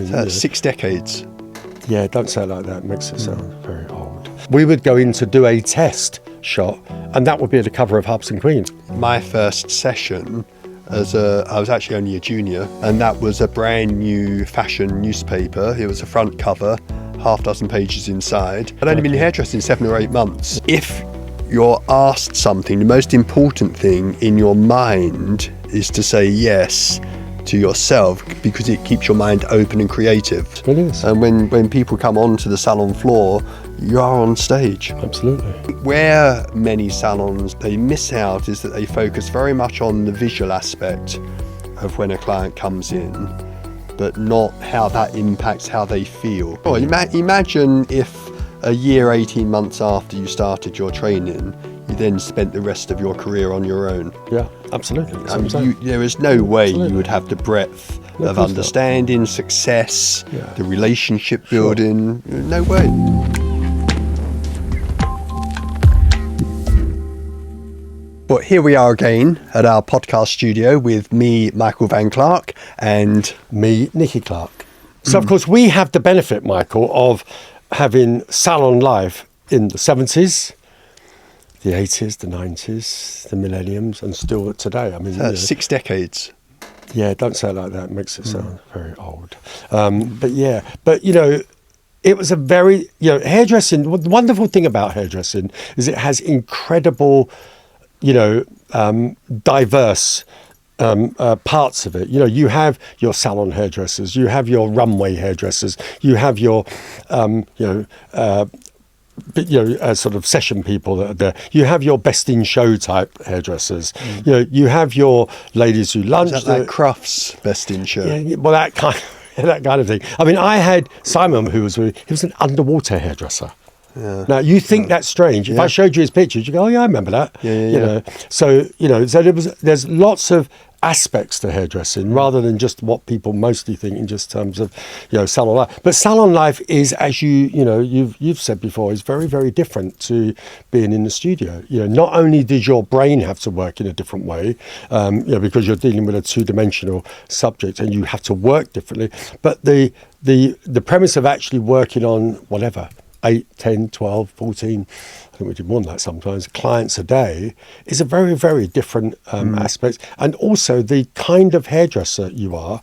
6 decades. Yeah, don't say it like that. It makes it sound very old. We would go in to do a test shot, and that would be the cover of Hubs and Queens. My first session, I was actually only a junior, and that was a brand new fashion newspaper. It was a front cover, half dozen pages inside. I'd only been hairdressing 7 or 8 months. If you're asked something, the most important thing in your mind is to say yes to yourself, because it keeps your mind open and creative. It is. And when people come onto the salon floor, you are on stage. Absolutely. Where many salons they miss out is that they focus very much on the visual aspect of when a client comes in, but not how that impacts how they feel. Oh, imagine if a year, 18 months after you started your training, you then spent the rest of your career on your own. Yeah, absolutely. There is no way you would have the breadth of understanding, success, the relationship building. No way. But here we are again at our podcast studio with me, Michael Van Clarke, and me, Nicky Clarke. So, of course, we have the benefit, Michael, of having salon life in the 70s, the 80s, the 90s, the millenniums, and still today. I mean, 6 decades. Yeah, don't say it like that. It makes it sound very old. But it was a very, hairdressing. The wonderful thing about hairdressing is it has incredible, diverse parts of it. You have your salon hairdressers, you have your runway hairdressers, you have your, sort of session people that are there. You have your best in show type hairdressers. You have your ladies who lunch. Is that like Crufts best in show? Yeah, well, that kind of thing. I mean, I had Simon, he was an underwater hairdresser. Yeah. Now you think that's strange. If I showed you his pictures, you go, "Oh yeah, I remember that." So there's lots of aspects to hairdressing rather than just what people mostly think in just terms of salon life. But salon life is, as you've said before, is very, very different to being in the studio. Not only does your brain have to work in a different way, because you're dealing with a two-dimensional subject and you have to work differently, but the premise of actually working on whatever 8, 10, 12, 14, I think we do more than that sometimes, clients a day, is a very, very different aspect. And also the kind of hairdresser you are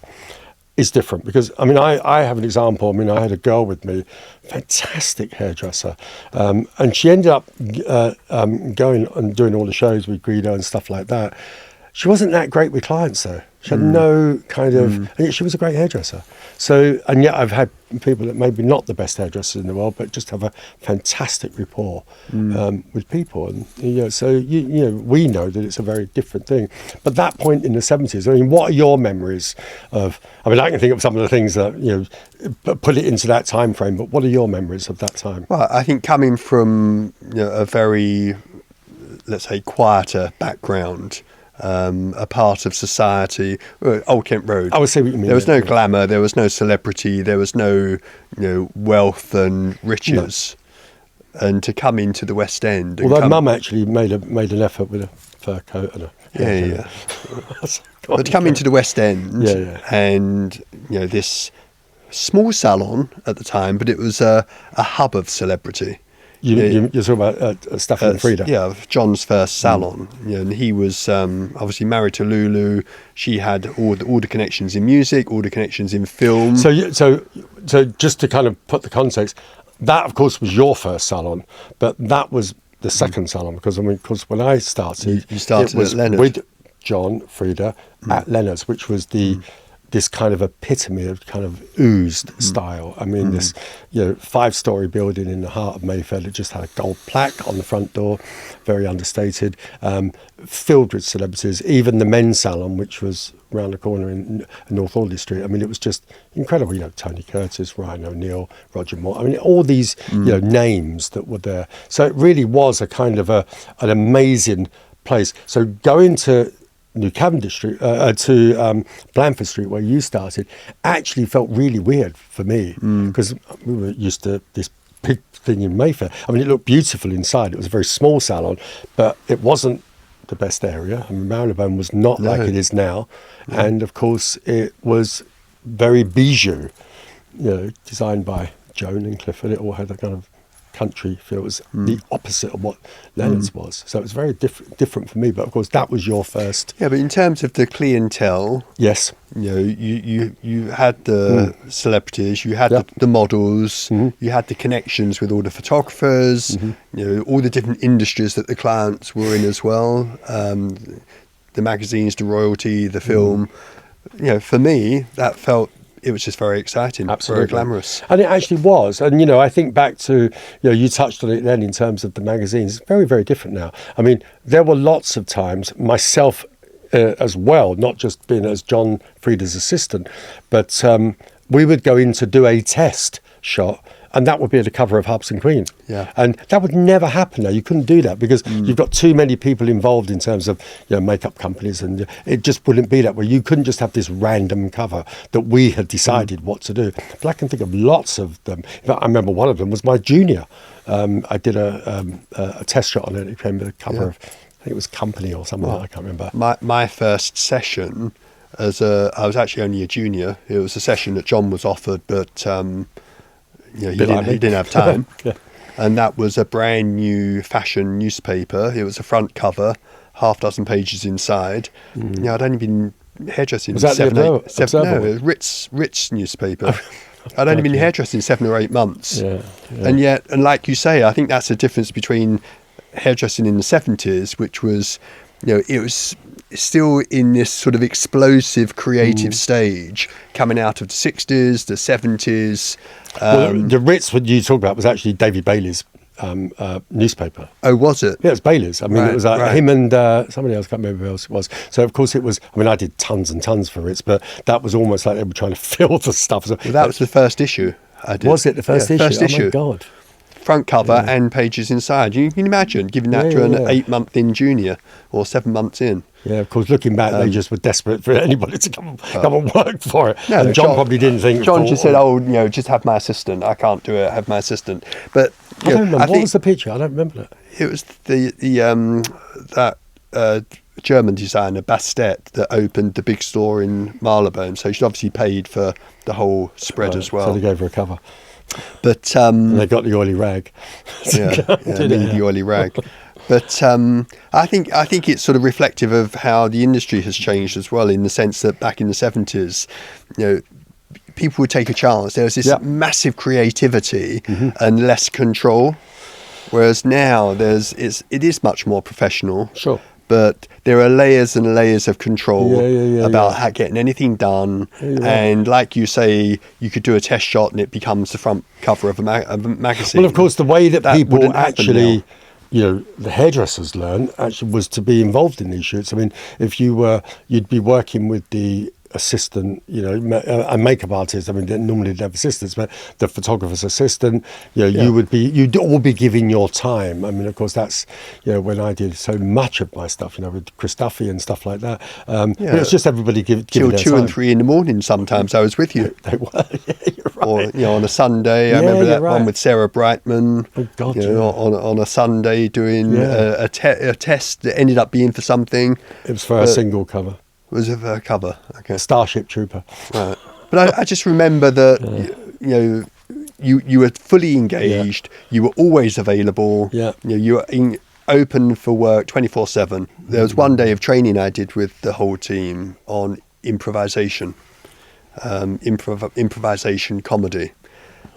is different. Because, I mean, I have an example. I mean, I had a girl with me, fantastic hairdresser, and she ended up going and doing all the shows with Frieda and stuff like that. She wasn't that great with clients, though. She had no kind of... And yet she was a great hairdresser. So, and yet I've had people that maybe not the best hairdressers in the world, but just have a fantastic rapport with people. And, so, we know that it's a very different thing. But that point in the 70s, I mean, what are your memories of... I mean, I can think of some of the things that, put it into that time frame, but what are your memories of that time? Well, I think coming from a very, let's say, quieter background... a part of society, Old Kent Road. I would say what you mean. There was no glamour, there was no celebrity, there was no, wealth and riches. No. And to come into the West End. Although Mum actually made an effort with a fur coat and a but to come into the West End and this small salon at the time, but it was a hub of celebrity. You're talking about Staff and Frieda? Yeah, John's first salon. And he was obviously married to Lulu. She had all the connections in music, all the connections in film. So just to kind of put the context, that of course was your first salon, but that was the second salon because when I started, you started it was at Leonard with John Frieda at Leonard's, which was this kind of epitome of kind of oozed style. I mean, this 5-story building in the heart of Mayfair that just had a gold plaque on the front door, very understated, filled with celebrities. Even the men's salon, which was around the corner in North Audley Street. I mean, it was just incredible. Tony Curtis, Ryan O'Neill, Roger Moore. I mean, all these names that were there. So it really was a kind of an amazing place. So going to New Cavendish Street to Blandford Street, where you started, actually felt really weird for me because we were used to this big thing in Mayfair. I mean, it looked beautiful inside. It was a very small salon, but it wasn't the best area. I mean, Marylebone was not like it is now, and of course, it was very bijou. designed by Joan and Clifford. It all had a kind of country feel. It was the opposite of what Leonard's was. So it was very different for me. But of course, that was your first. Yeah, but in terms of the clientele, yes, you had the celebrities, you had the models, you had the connections with all the photographers, all the different industries that the clients were in as well. The magazines, the royalty, the film. For me, that felt. It was just very exciting, absolutely very glamorous. And it actually was. And, I think back to, you touched on it then in terms of the magazines. It's very, very different now. I mean, there were lots of times, myself as well, not just being as John Frieda's assistant, but we would go in to do a test shot, and that would be at the cover of Hubs and Queen. Yeah. And that would never happen now. You couldn't do that because you've got too many people involved in terms of makeup companies, and it just wouldn't be that way. You couldn't just have this random cover that we had decided what to do. But I can think of lots of them. In fact, I remember one of them was my junior. I did a test shot on it. It became the cover of, I think it was Company or something. I can't remember. My first session, I was actually only a junior. It was a session that John was offered, but he didn't have time. Yeah. And that was a brand new fashion newspaper. It was a front cover, half dozen pages inside. I'd only been hairdressing was that 7 or 8 no, it was Ritz newspaper. I'd only been hairdressing 7 or 8 months. Yeah. And like you say, I think that's the difference between hairdressing in the 70s, which was, it was still in this sort of explosive creative stage coming out of the 60s, the 70s. The Ritz, what you talk about, was actually David Bailey's newspaper. Oh, was it? Yeah, it was Bailey's. I mean, Right, it was like right. him and somebody else, I can't remember who else it was. So, of course, it was, I mean, I did tons and tons for Ritz, but that was almost like they were trying to fill the stuff. So, Well, that was the first issue I did. was it the first issue? First issue. Oh, my God. Front cover and pages inside. You can imagine giving that to an 8-month in junior or 7 months in. Yeah, of course, looking back, they just were desperate for anybody to come and work for it. No, and John probably didn't think... John just said, just have my assistant. I can't do it, have my assistant. But I don't remember. What was the picture? I don't remember that. It was that German designer, Bastet, that opened the big store in Marylebone. So she'd obviously paid for the whole spread as well. So they gave her a cover. But and they got the oily rag. The oily rag. But I think it's sort of reflective of how the industry has changed as well, in the sense that back in the 70s, people would take a chance. There was this massive creativity and less control, whereas now it is much more professional. Sure. But there are layers and layers of control about how getting anything done. And like you say, you could do a test shot and it becomes the front cover of a magazine. Well, of course, the way that people actually, now. The hairdressers learn actually was to be involved in these shoots. I mean, if you'd be working with the assistant, a makeup artist. I mean, they normally have assistants, but the photographer's assistant, you'd all be giving your time. I mean, of course, that's, when I did so much of my stuff, with Chris Duffy and stuff like that. It's just everybody giving till their 2 time. and 3 in the morning. Sometimes I was with you. They were. Yeah, you're right. Or on a Sunday, I remember that one with Sarah Brightman. Oh God! On a Sunday doing a test that ended up being for something. It was for a single cover. Was it a cover? Okay. Starship Trooper. Right. But I just remember that you were fully engaged. You were always available. Yeah. You were open for work 24/7. There was one day of training I did with the whole team on improvisation, improvisation comedy.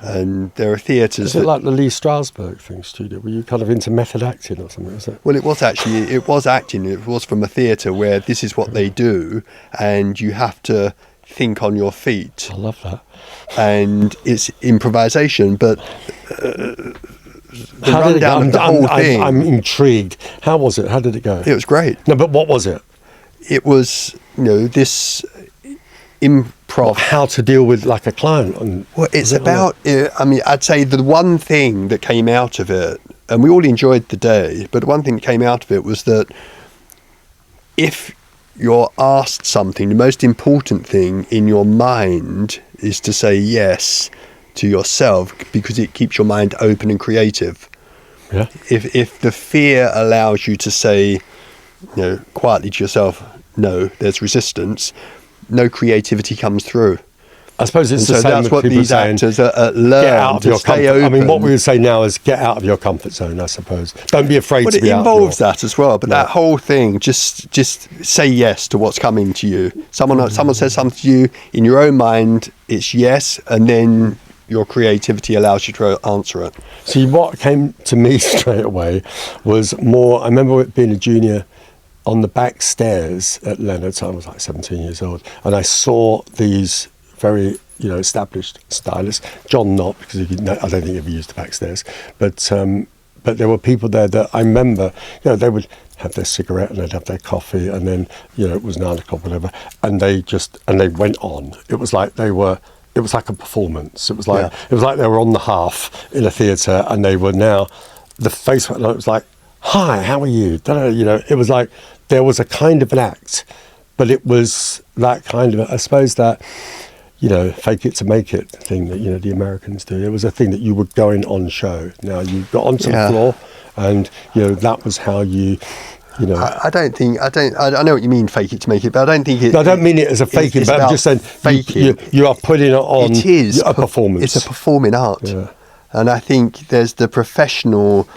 And there are theatres. Is it like the Lee Strasberg thing, studio? Were you kind of into method acting or something? Was it? Well, it was acting. It was from a theatre where this is what they do, and you have to think on your feet. I love that. And it's improvisation, but the rundown of the whole thing. I'm intrigued. How was it? How did it go? It was great. No, but what was it? It was, this improv. How to deal with like a client. Well, it's about, I'd say the one thing that came out of it, and we all enjoyed the day, but the one thing that came out of it was that if you're asked something, the most important thing in your mind is to say yes to yourself, because it keeps your mind open and creative. Yeah. If the fear allows you to say, quietly to yourself, no, there's resistance, no creativity comes through. I suppose it's And the so same that's with what people these saying, actors get learn out of to your stay comfort. open. I mean, what we would say now is get out of your comfort zone, I suppose. Don't be afraid But to it be out of involves that as well. But Yeah. that whole thing, just say yes to what's coming to you. Someone says something to you, in your own mind, it's yes, and then your creativity allows you to answer it. See, what came to me straight away was more, I remember being a junior on the back stairs at Leonard's. I was like 17 years old, and I saw these very, established stylists. John not, because I don't think he ever used the back stairs, but there were people there that I remember, they would have their cigarette and they'd have their coffee, and then, it was 9 o'clock, whatever, and they went on. It was like it was like a performance. It was like It was like they were on the half in a theatre, and they were now, the face, it was like, hi, how are you? It was like there was a kind of an act, but it was that kind of, I suppose that, fake it to make it thing that, the Americans do. It was a thing that you were going on show. Now you got onto the floor, and, that was how you, I know what you mean, fake it to make it, but I don't think it. No, I don't mean it as a faking, but I'm just saying you are putting it on. It is a performance. It's a performing art, and I think there's the professional,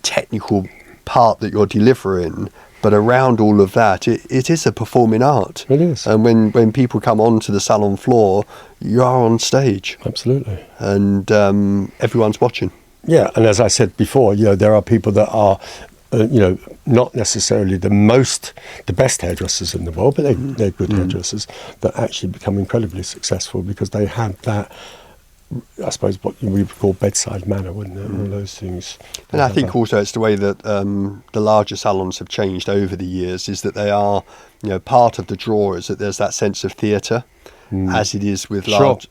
technical part that you're delivering, but around all of that, it is a performing art. It is. And when people come onto the salon floor, you are on stage. Absolutely. And everyone's watching. Yeah, and as I said before, there are people that are. Not necessarily the best hairdressers in the world, but they're good hairdressers that actually become incredibly successful because they have that, I suppose, what we would call bedside manner, wouldn't it? All those things. And I think also it's the way that the larger salons have changed over the years, is that they are, part of the draw is that there's that sense of theatre. As it is with large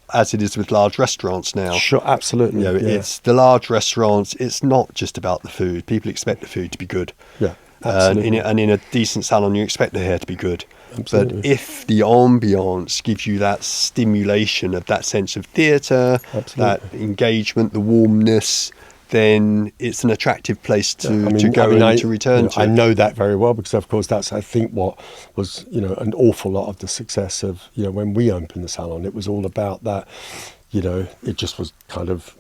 restaurants now. Sure, absolutely. It's the large restaurants. It's not just about the food. People expect the food to be good. Yeah, absolutely. And in a decent salon, you expect the hair to be good. Absolutely. But if the ambiance gives you that stimulation of that sense of theatre, that engagement, the warmness, then it's an attractive place to go and to return to. I know that very well because, of course, that's, I think, what was, an awful lot of the success of, when we opened the salon. It was all about that, it just was kind of,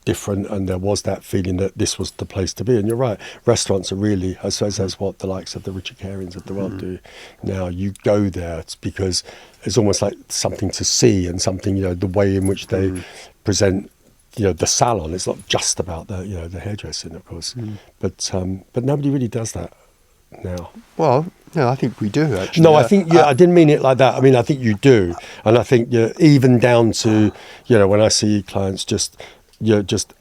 different, and there was that feeling that this was the place to be. And you're right, restaurants are really, I suppose that's what the likes of the Richard Caryans of the world do now. You go there, it's because it's almost like something to see, and something, the way in which they present the salon. It's not just about the the hairdressing, of course, but nobody really does that now. Well, I think we do actually. No, I think I didn't mean it like that. I mean, I think you do, and I think even down to when I see clients just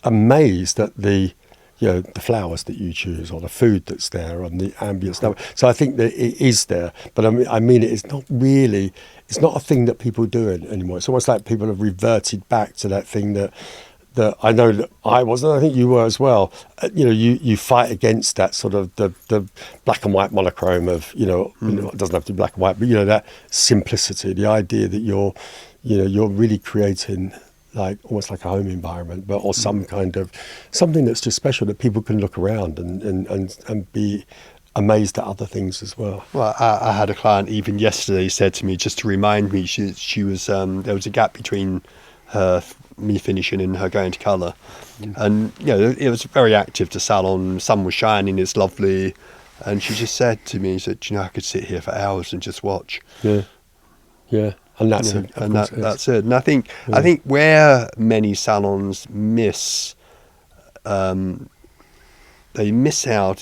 amazed at the the flowers that you choose, or the food that's there, and the ambience. So I think that it is there, but I mean it's not really. It's not a thing that people do anymore. It's almost like people have reverted back to that thing that I know that I was, and I think you were as well. You fight against that sort of the black and white monochrome of it doesn't have to be black and white, but that simplicity, the idea that you're really creating like almost like a home environment, but or some kind of something that's just special that people can look around and be amazed at other things as well. Well, I had a client even yesterday said to me, just to remind me, she was there was a gap between me finishing and her going to colour, and it was very active, the salon, sun was shining, it's lovely, and she just said to me, I could sit here for hours and just watch. And that's it. And that's it. And I think where many salons miss out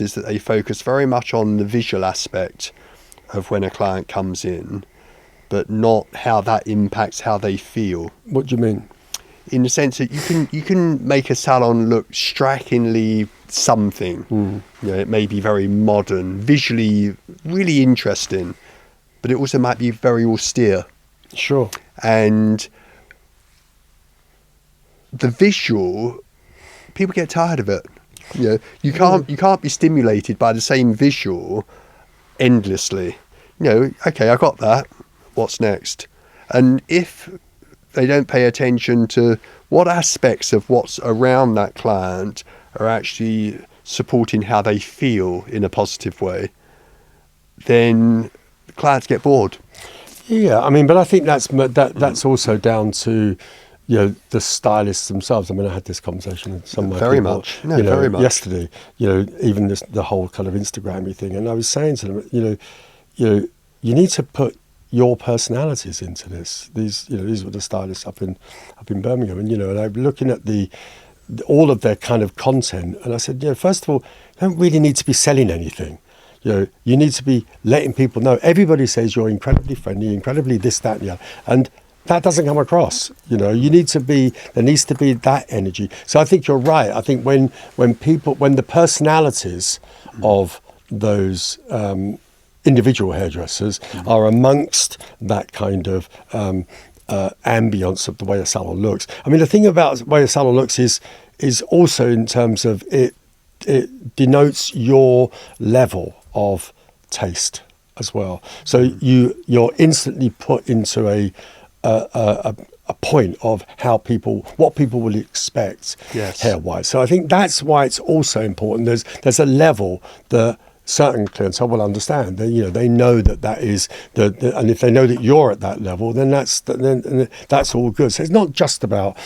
is that they focus very much on the visual aspect of when a client comes in, but not how that impacts how they feel. What do you mean? In the sense that you can make a salon look strikingly something. It may be very modern, visually really interesting, but it also might be very austere. Sure. And the visual, people get tired of it. You can't be stimulated by the same visual endlessly. Okay, I got that. What's next? And if they don't pay attention to what aspects of what's around that client are actually supporting how they feel in a positive way, then clients get bored. Yeah, I mean, but I think that's also down to, the stylists themselves. I mean, I had this conversation with some of my Very people, much. No, very much. yesterday. Even the whole kind of Instagrammy thing, and I was saying to them, you need to put your personalities into this. These were the stylists up in Birmingham, and and I'm looking at all of their kind of content, and I said, first of all, you don't really need to be selling anything. You need to be letting people know. Everybody says you're incredibly friendly, incredibly this, that, and the other, and that doesn't come across. There needs to be that energy. So I think you're right. I think when the personalities of those individual hairdressers are amongst that kind of ambience of the way a salon looks. I mean, the thing about the way a salon looks is also in terms of it denotes your level of taste as well. So you're instantly put into a point of what people will expect hair-wise. So I think that's why it's also important. There's a level that certain clientele will understand. They know that is and if they know that you're at that level, then that's all good. So it's not just about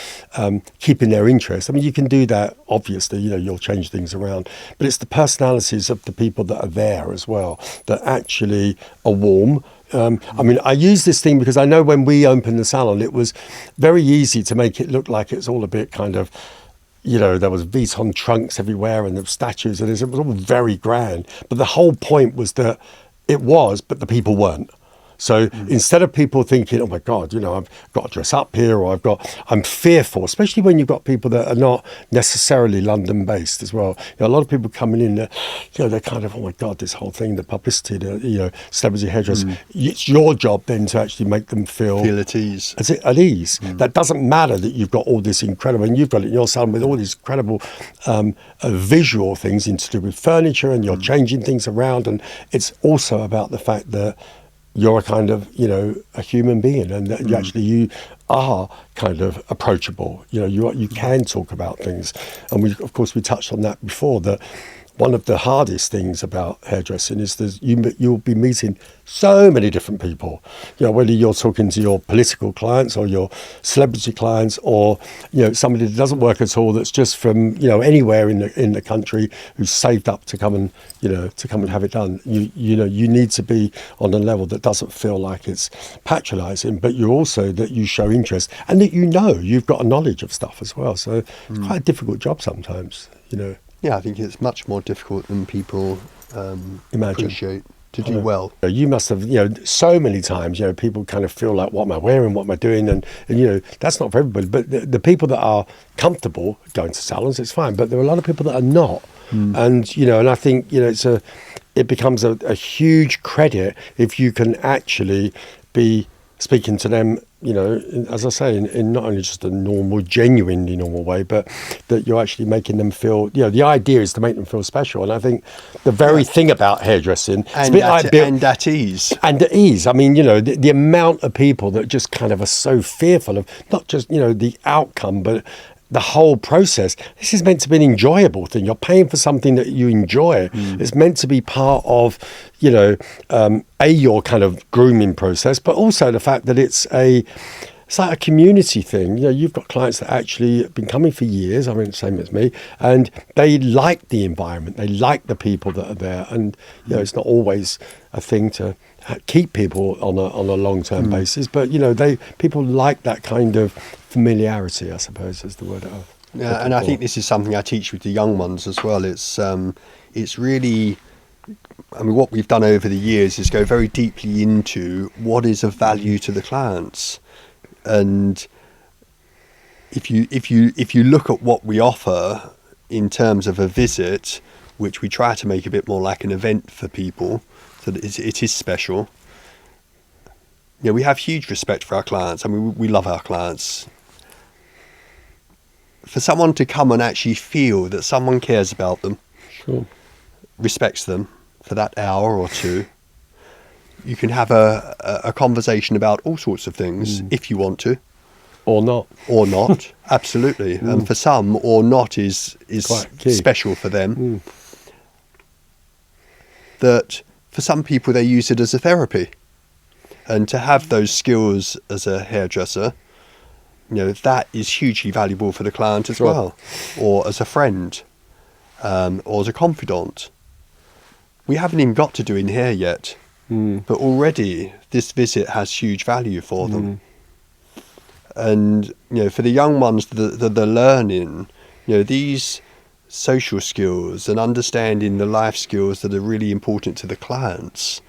keeping their interest. I mean, you can do that. Obviously, you'll change things around, but it's the personalities of the people that are there as well that actually are warm. I mean, I use this thing because I know when we opened the salon, it was very easy to make it look like it's all a bit kind of, there was Vuitton trunks everywhere and the statues, and it was all very grand. But the whole point was that but the people weren't. So instead of people thinking, oh my God, I've got to dress up here, or I'm fearful, especially when you've got people that are not necessarily London based as well. A lot of people coming in, they're kind of, oh my God, this whole thing, the publicity, celebrity hairdressers. It's your job then to actually make them feel at ease. At ease. That doesn't matter that you've got all this incredible, and you've got it in your salon with all these incredible visual things to do with furniture, and you're changing things around. And it's also about the fact that you're a kind of, a human being, and that you are kind of approachable. You can talk about things. And we touched on that before, that one of the hardest things about hairdressing is that you'll be meeting so many different people. Whether you're talking to your political clients or your celebrity clients, or somebody that doesn't work at all, that's just from anywhere in the country, who's saved up to come and have it done. You need to be on a level that doesn't feel like it's patronising, but you show interest, and that you've got a knowledge of stuff as well. So it's quite a difficult job sometimes. Yeah, I think it's much more difficult than people imagine. Appreciate to do well. You must have, so many times, people kind of feel like, what am I wearing? What am I doing? And that's not for everybody. But the people that are comfortable going to salons, it's fine. But there are a lot of people that are not. And, and I think, it becomes a huge credit if you can actually be speaking to them, as I say, in not only just a genuinely normal way, but that you're actually making them feel, the idea is to make them feel special. And I think the very thing about hairdressing, and at ease. And at ease. I mean, the amount of people that just kind of are so fearful of not just, the outcome, but the whole process. This is meant to be an enjoyable thing. You're paying for something that you enjoy. It's meant to be part of, your kind of grooming process, but also the fact that it's like a community thing. You've got clients that actually have been coming for years. I mean, same as me, and they like the environment. They like the people that are there, and it's not always a thing to keep people on a long-term basis, but people like that kind of familiarity, I suppose, is the word. Yeah, and I think this is something I teach with the young ones as well. It's really, I mean, what we've done over the years is go very deeply into what is of value to the clients. And if you look at what we offer in terms of a visit, which we try to make a bit more like an event for people, so that it is special. We have huge respect for our clients. I mean, we love our clients. For someone to come and actually feel that someone cares about them, respects them for that hour or two, you can have a conversation about all sorts of things if you want to. Or not. Absolutely. And for some, or not is special for them. That for some people, they use it as a therapy. And to have those skills as a hairdresser, that is hugely valuable for the client as well, or as a friend, or as a confidant. We haven't even got to doing hair yet, but already this visit has huge value for them. And, for the young ones that are learning, these social skills and understanding the life skills that are really important to the clients,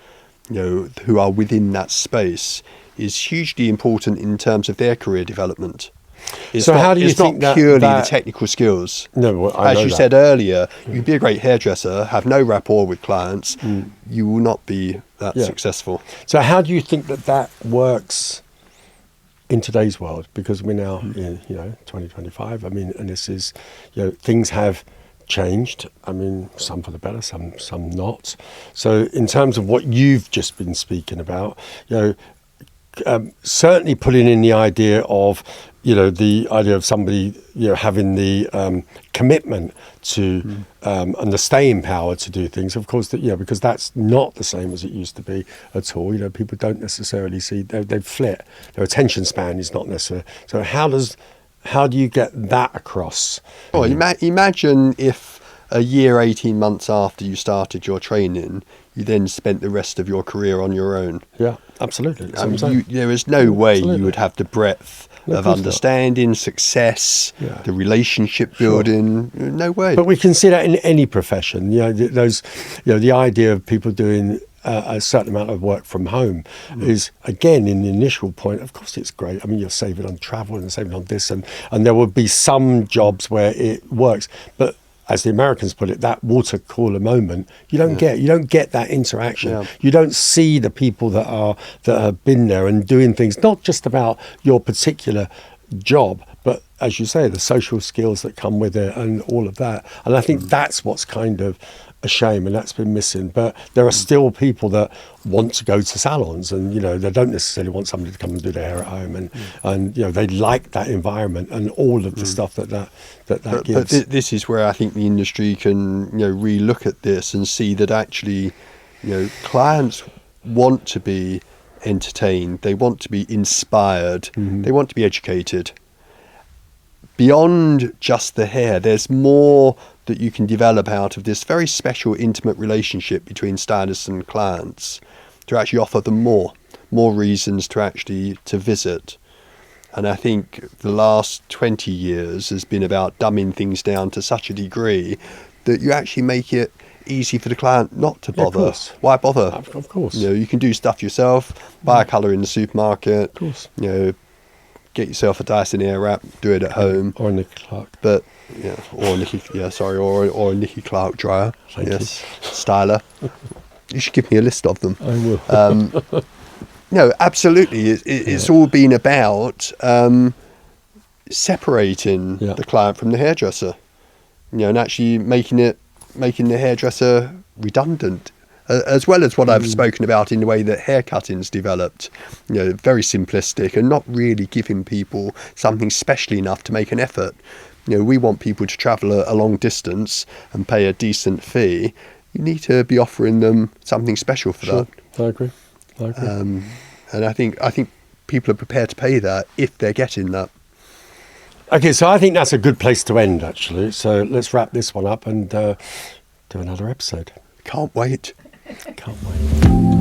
who are within that space, is hugely important in terms of their career development. How do you think not purely the technical skills. No, well, I as know you that. said earlier, you can be a great hairdresser, have no rapport with clients, you will not be that successful. So how do you think that works in today's world? Because we're now in 2025. I mean, and this is, things have changed. I mean, some for the better, some not. So in terms of what you've just been speaking about, certainly putting in the idea of somebody having the commitment to and the staying power to do things. Of course, because that's not the same as it used to be at all. People don't necessarily see they flit. Their attention span is not necessary. So how do you get that across? Well, imagine if a year, 18 months after you started your training, you then spent the rest of your career on your own. Yeah, absolutely. There is no way you would have the breadth of understanding, success, the relationship building. No way. But we can see that in any profession. The idea of people doing a certain amount of work from home is, again, in the initial point, of course it's great. I mean, you're saving on travel and saving on this, and there will be some jobs where it works, but as the Americans put it, that water cooler moment, you don't get that interaction. Yeah. You don't see the people that have been there and doing things, not just about your particular job, but as you say, the social skills that come with it and all of that. And I think that's what's kind of a shame, and that's been missing. But there are still people that want to go to salons, and they don't necessarily want somebody to come and do their hair at home, and they like that environment and all of the stuff that gives. But this is where I think the industry can re-look at this and see that actually clients want to be entertained, they want to be inspired, they want to be educated. Beyond just the hair, there's more that you can develop out of this very special, intimate relationship between stylists and clients to actually offer them more reasons to visit. And I think the last 20 years has been about dumbing things down to such a degree that you actually make it easy for the client not to bother. Of course. Why bother? Of course. You can do stuff yourself, buy a colour in the supermarket. Of course. Get yourself a Dyson Airwrap, do it at home. Or a Nicky Clarke. But or a Nicky Clarke dryer. Thank you. Styler. You should give me a list of them. I will. Absolutely. It's all been about separating the client from the hairdresser. And actually making the hairdresser redundant. As well as what I've spoken about in the way that haircutting's developed, very simplistic and not really giving people something special enough to make an effort. We want people to travel a long distance and pay a decent fee. You need to be offering them something special for that. I agree. And I think people are prepared to pay that if they're getting that. Okay, so I think that's a good place to end, actually. So let's wrap this one up and do another episode. Can't wait. Can't wait.